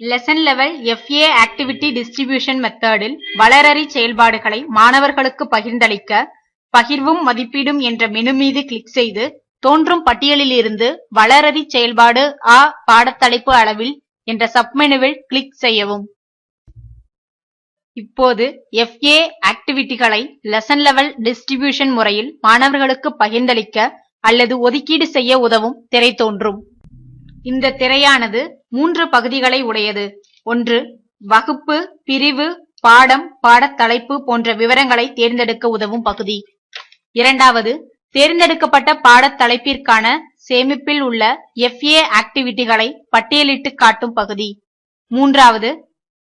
Lesson level FA activity distribution மெத்தடில் வளரறி செயல்பாடுகளை மாணவர்களுக்கு பகிர்ந்தளிக்க பகிர்வும் மதிப்பீடும் என்ற மெனு மீது கிளிக் செய்து தோன்றும் பட்டியலிலிருந்து வளரறி செயல்பாடு ஆ பாடத்தலைப்பு அளவில் என்ற சப்மெனுவில் கிளிக் செய்யவும். இப்போது FA ஆக்டிவிட்டிகளை லெசன் லெவல் டிஸ்ட்ரிபியூஷன் முறையில் மாணவர்களுக்கு பகிர்ந்தளிக்க அல்லது ஒதுக்கீடு செய்ய உதவும் திரை தோன்றும். இந்த திரையானது 3 பகுதிகளை உடையது. ஒன்று, வகுப்பு, பிரிவு, பாடம், பாடத்தலைப்பு போன்ற விவரங்களை தேர்ந்தெடுக்க உதவும் பகுதி. இரண்டாவது, தேர்ந்தெடுக்கப்பட்ட பாடத்தலைப்பிற்கான சேமிப்பில் உள்ள FA ஆக்டிவிட்டிகளை பட்டியலிட்டு காட்டும் பகுதி. மூன்றாவது,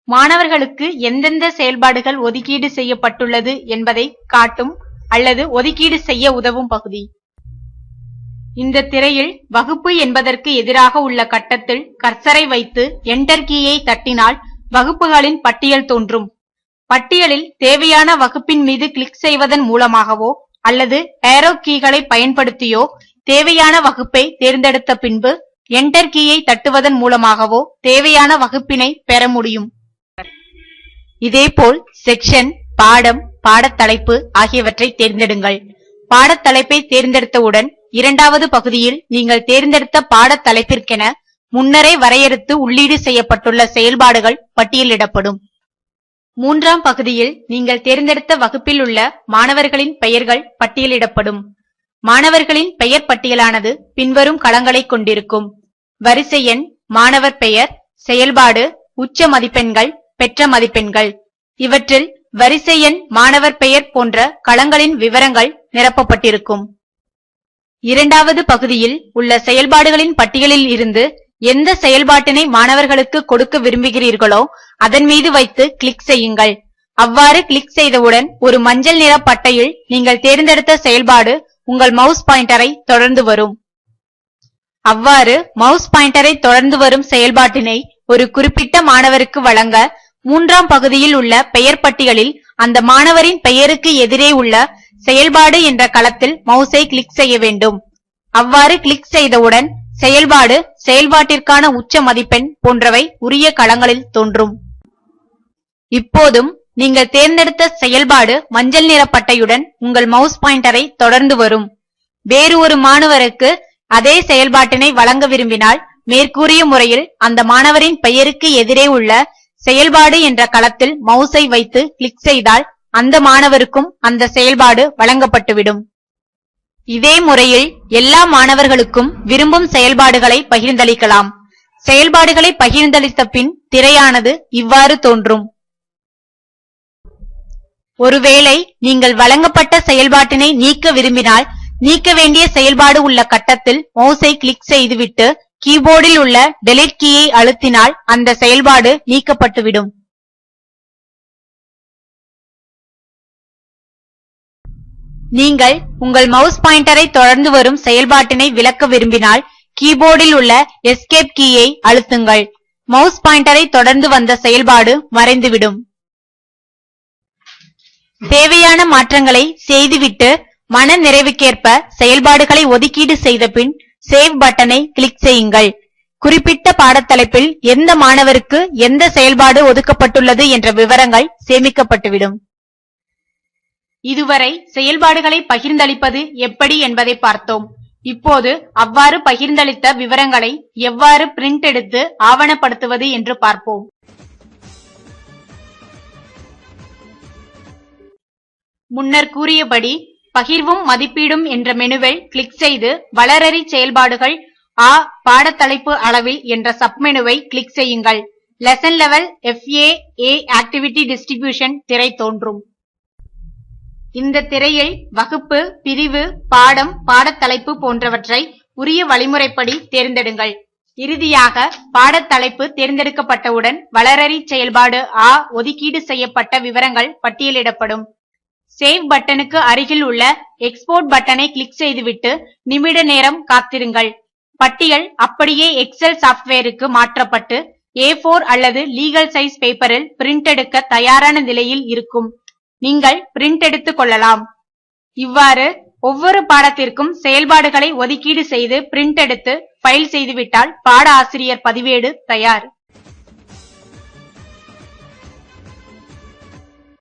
மாணவர்களுக்கு எந்தெந்த செயல்பாடுகள் ஒதுக்கீடு செய்யப்பட்டுள்ளது என்பதை காட்டும் அல்லது ஒதுக்கீடு செய்ய உதவும் பகுதி. இந்த திரையில் வகுப்பு என்பதற்கு எதிராக உள்ள கட்டத்தில் கர்சரை வைத்து என்டர் கீயை தட்டினால் வகுப்புகளின் பட்டியல் தோன்றும். பட்டியலில் தேவையான வகுப்பின் மீது கிளிக் செய்வதன் மூலமாகவோ அல்லது ஏரோ கீகளை பயன்படுத்தியோ தேவையான வகுப்பை தேர்ந்தெடுத்த பின்பு என்டர் கீயை தட்டுவதன் மூலமாகவோ தேவையான வகுப்பினை பெற முடியும். இதேபோல் செக்ஷன், பாடம், பாடத்தலைப்பு ஆகியவற்றை தேர்ந்தெடுங்கள். பாடத்தலைப்பை தேர்ந்தெடுத்தவுடன் இரண்டாவது பகுதியில் நீங்கள் தேர்ந்தெடுத்த பாடத்தலைப்பிற்கென முன்னரே வரையறுத்து உள்ளீடு செய்யப்பட்டுள்ள செயல்பாடுகள் பட்டியலிடப்படும். மூன்றாம் பகுதியில் நீங்கள் தேர்ந்தெடுத்த வகுப்பில் உள்ள மாணவர்களின் பெயர்கள் பட்டியலிடப்படும். மாணவர்களின் பெயர் பட்டியலானது பின்வரும் களங்களை கொண்டிருக்கும்: வரிசை எண், மாணவர் பெயர், செயல்பாடு, உச்ச மதிப்பெண்கள், பெற்ற மதிப்பெண்கள். இவற்றில் வரிசை எண், மாணவர் பெயர் போன்ற களங்களின் விவரங்கள் நிரப்பப்பட்டிருக்கும். இரண்டாவது பகுதியில் உள்ள செயல்பாடுகளின் பட்டியலில் இருந்து எந்த செயல்பாட்டினை மாணவர்களுக்கு கொடுக்க விரும்புகிறீர்களோ அதன் மீது வைத்து கிளிக் செய்யுங்கள். அவ்வாறு கிளிக் செய்தவுடன் ஒரு மஞ்சள் நிற பட்டையில் நீங்கள் தேர்ந்தெடுத்த செயல்பாடு உங்கள் மவுஸ் பாயிண்டரை தொடர்ந்து வரும். அவ்வாறு மவுஸ் பாயிண்டரை தொடர்ந்து வரும் செயல்பாட்டினை ஒரு குறிப்பிட்ட மாணவருக்கு வழங்க மூன்றாம் பகுதியில் உள்ள பெயர் பட்டியலில் அந்த மாணவரின் பெயருக்கு எதிரே உள்ள செயல்பாடு என்ற களத்தில் மவுஸை கிளிக் செய்ய வேண்டும். அவ்வாறு கிளிக் செய்தவுடன் செயல்பாடு, செயல்பாட்டிற்கான உச்ச மதிப்பெண் போன்றவை உரிய களங்களில் தோன்றும். இப்போதும் நீங்கள் தேர்ந்தெடுத்த செயல்பாடு மஞ்சள் நிற பட்டையுடன் உங்கள் மவுஸ் பாயிண்டரை தொடர்ந்து வரும். வேறு ஒரு மாணவருக்கு அதே செயல்பாட்டினை வழங்க விரும்பினால் மேற்கூறிய முறையில் அந்த மாணவரின் பெயருக்கு எதிரே உள்ள செயல்பாடு என்ற களத்தில் மவுஸை வைத்து கிளிக் செய்தால் அந்த மாணவருக்கும் அந்த செயல்பாடு வழங்கப்பட்டுவிடும். இதே முறையில் எல்லா மாணவர்களுக்கும் விரும்பும் செயல்பாடுகளை பகிர்ந்தளிக்கலாம். செயல்பாடுகளை பகிர்ந்தளித்த பின் திரையானது இவ்வாறு தோன்றும். ஒருவேளை நீங்கள் வழங்கப்பட்ட செயல்பாட்டினை நீக்க விரும்பினால் நீக்க வேண்டிய செயல்பாடு உள்ள கட்டத்தில் மவுஸை கிளிக் செய்துவிட்டு கீபோர்டில் உள்ள டெலீட் கீயை அழுத்தினால் அந்த செயல்பாடு நீக்கப்பட்டுவிடும். நீங்கள் உங்கள் மவுஸ் பாயிண்டரை தொடர்ந்து வரும் செயல்பாட்டினை விலக்க விரும்பினால் கீபோர்டில் உள்ள எஸ்கேப் கீயை அழுத்துங்கள். மவுஸ் பாயிண்டரை தொடர்ந்து வந்த செயல்பாடு மறைந்துவிடும். தேவையான மாற்றங்களை செய்துவிட்டு மன நிறைவுக்கேற்ப செயல்பாடுகளை ஒதுக்கீடு செய்த பின் சேவ் பட்டனை கிளிக் செய்யுங்கள். குறிப்பிட்ட பாடத்தலைப்பில் எந்த மாணவருக்கு எந்த செயல்பாடு ஒதுக்கப்பட்டுள்ளது என்ற விவரங்கள் சேமிக்கப்பட்டுவிடும். இதுவரை செயல்பாடுகளை பகிர்ந்தளிப்பது எப்படி என்பதை பார்த்தோம். இப்போது அவ்வாறு பகிர்ந்தளித்த விவரங்களை எவ்வாறு பிரிண்ட் எடுத்து ஆவணப்படுத்துவது என்று பார்ப்போம். முன்னர் கூறியபடி பகிர்வும் மதிப்பீடும் என்ற மெனுவில் கிளிக் செய்து வளரறி செயல்பாடுகள் ஆ பாடத்தலைப்பு அளவில் என்ற சப்மெனுவை கிளிக் செய்யுங்கள். Lesson level FA activity distribution திரை தோன்றும். இந்த திரையில் வகுப்பு, பிரிவு, பாடம், பாடத்தலைப்பு போன்றவற்றை உரிய வழிமுறைப்படி தேர்ந்தெடுங்கள். இறுதியாக பாடத்தலைப்பு தேர்ந்தெடுக்கப்பட்டவுடன் வளரறி செயல்பாடு ஆ ஒதுக்கீடு செய்யப்பட்ட விவரங்கள் பட்டியலிடப்படும். சேவ் பட்டனுக்கு அருகில் உள்ள எக்ஸ்போர்ட் பட்டனை கிளிக் செய்துவிட்டு நிமிட நேரம் காத்திருங்கள். பட்டியல் அப்படியே எக்ஸல் சாப்ட்வேருக்கு மாற்றப்பட்டு A4 அல்லது லீகல் சைஸ் பேப்பரில் பிரிண்ட் எடுக்க தயாரான நிலையில் இருக்கும். நீங்கள் பிரிண்ட் எடுத்துக் கொள்ளலாம். இவ்வாறு ஒவ்வொரு பாடத்திற்கும் செயல்பாடுகளை ஒதுக்கீடு செய்து பிரிண்ட் எடுத்து ஃபைல் செய்துவிட்டால் பாட ஆசிரியர் பதிவேடு தயார்.